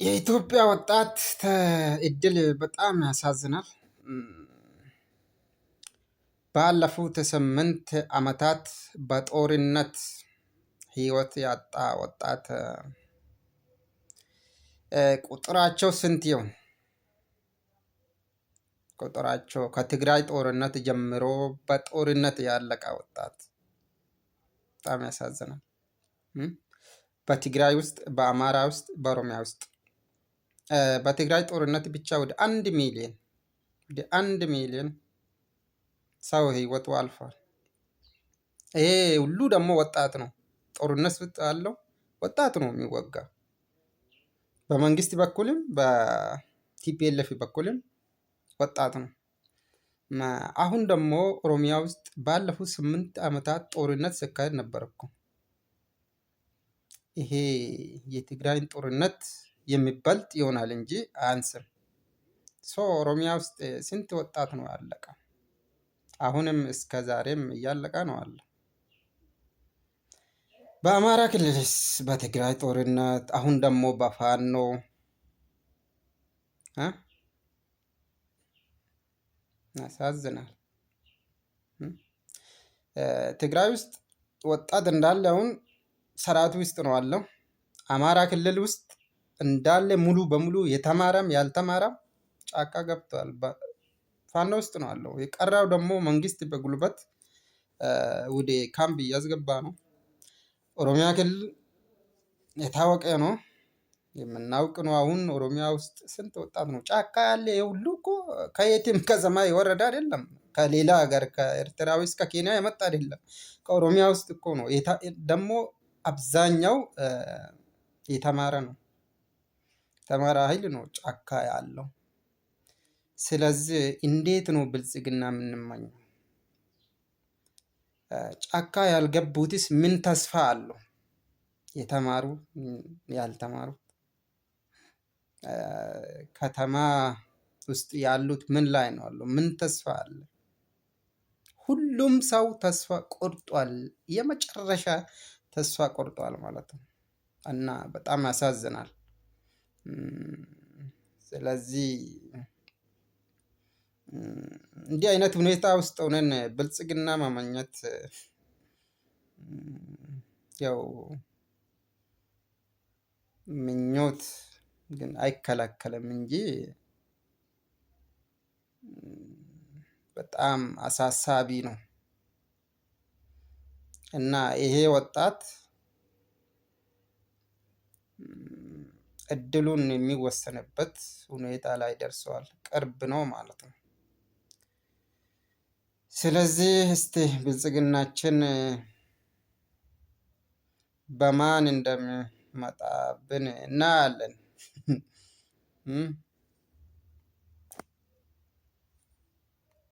የኢትዮጵያ ወጣት እድል በጣም ያሳዝናል። ባለፉት 8 ዓመታት በጦርነት ህይወት ያጣ ወጣት ቁጥራቸው ስንት ይሆን? ቁጥራቸው ከትግራይ ጦርነት ጀምሮ በጦርነት ያለቀ ወጣት በጣም ያሳዝናል። በትግራይ ውስጥ፣ በአማራ ውስጥ፣ በኦሮሚያ ውስጥ በትግራይ ጦርነት ብቻ ወደ 1 ሚሊዮን ሰው ህይወቱ አልፏል። ይሄ ሁሉ ደግሞ ወጣት ነው። ጦርነት ውስጥ ያለው ወጣት ነው የሚወጋ። በመንግስት በኩልም በቲፒኤልኤፍ በኩልም ወጣት ነው። አሁን ደግሞ ኦሮሚያ ውስጥ ባለፉት 8 ዓመታት ጦርነት ሲካሄድ ነበር እኮ። ይሄ የትግራይን ጦርነት የሚበልጥ ይሆናል እንጂ አያንስም። ኦሮሚያ ውስጥ ስንት ወጣት ነው ያለቀ? አሁንም እስከ ዛሬም እያለቀ ነው አለ። በአማራ ክልልስ በትግራይ ጦርነት፣ አሁን ደግሞ በፋኖ ያሳዝናል። ትግራይ ውስጥ ወጣት እንዳለ አሁን ሰራዊት ውስጥ ነው አለው። አማራ ክልል ውስጥ እንዳለ ሙሉ በሙሉ የተማረም ያልተማረም ጫካ ገብቷል። ፋኖ ውስጥ ነው አለው። የቀረው ደግሞ መንግስት በጉልበት ወደ ካምፕ እያስገባ ነው። ኦሮሚያ ክልል የታወቀ ነው፣ የምናውቅ ነው። አሁን ኦሮሚያ ውስጥ ስንት ወጣት ነው ጫካ ያለ? የሁሉ እኮ ከየትም ከሰማይ የወረደ አይደለም። ከሌላ ሀገር ከኤርትራዊ እስከ ኬንያ የመጣ አይደለም። ከኦሮሚያ ውስጥ እኮ ነው። ደግሞ አብዛኛው የተማረ ነው። የተማረ ኃይል ነው ጫካ ያለው። ስለዚህ እንዴት ነው ብልጽግና የምንመኘው? ጫካ ያልገቡትስ ምን ተስፋ አለው? የተማሩ ያልተማሩ ከተማ ውስጥ ያሉት ምን ላይ ነው አለው? ምን ተስፋ አለ? ሁሉም ሰው ተስፋ ቆርጧል። የመጨረሻ ተስፋ ቆርጧል ማለት ነው። እና በጣም ያሳዝናል። ስለዚህ እንዲህ አይነት ሁኔታ ውስጥ ሆነን ብልጽግና ማመኘት ያው ምኞት ግን አይከለከልም እንጂ በጣም አሳሳቢ ነው። እና ይሄ ወጣት እድሉን የሚወሰንበት ሁኔታ ላይ ደርሰዋል። ቅርብ ነው ማለት ነው። ስለዚህ እስቲ ብልጽግናችን በማን እንደሚመጣብን እናያለን።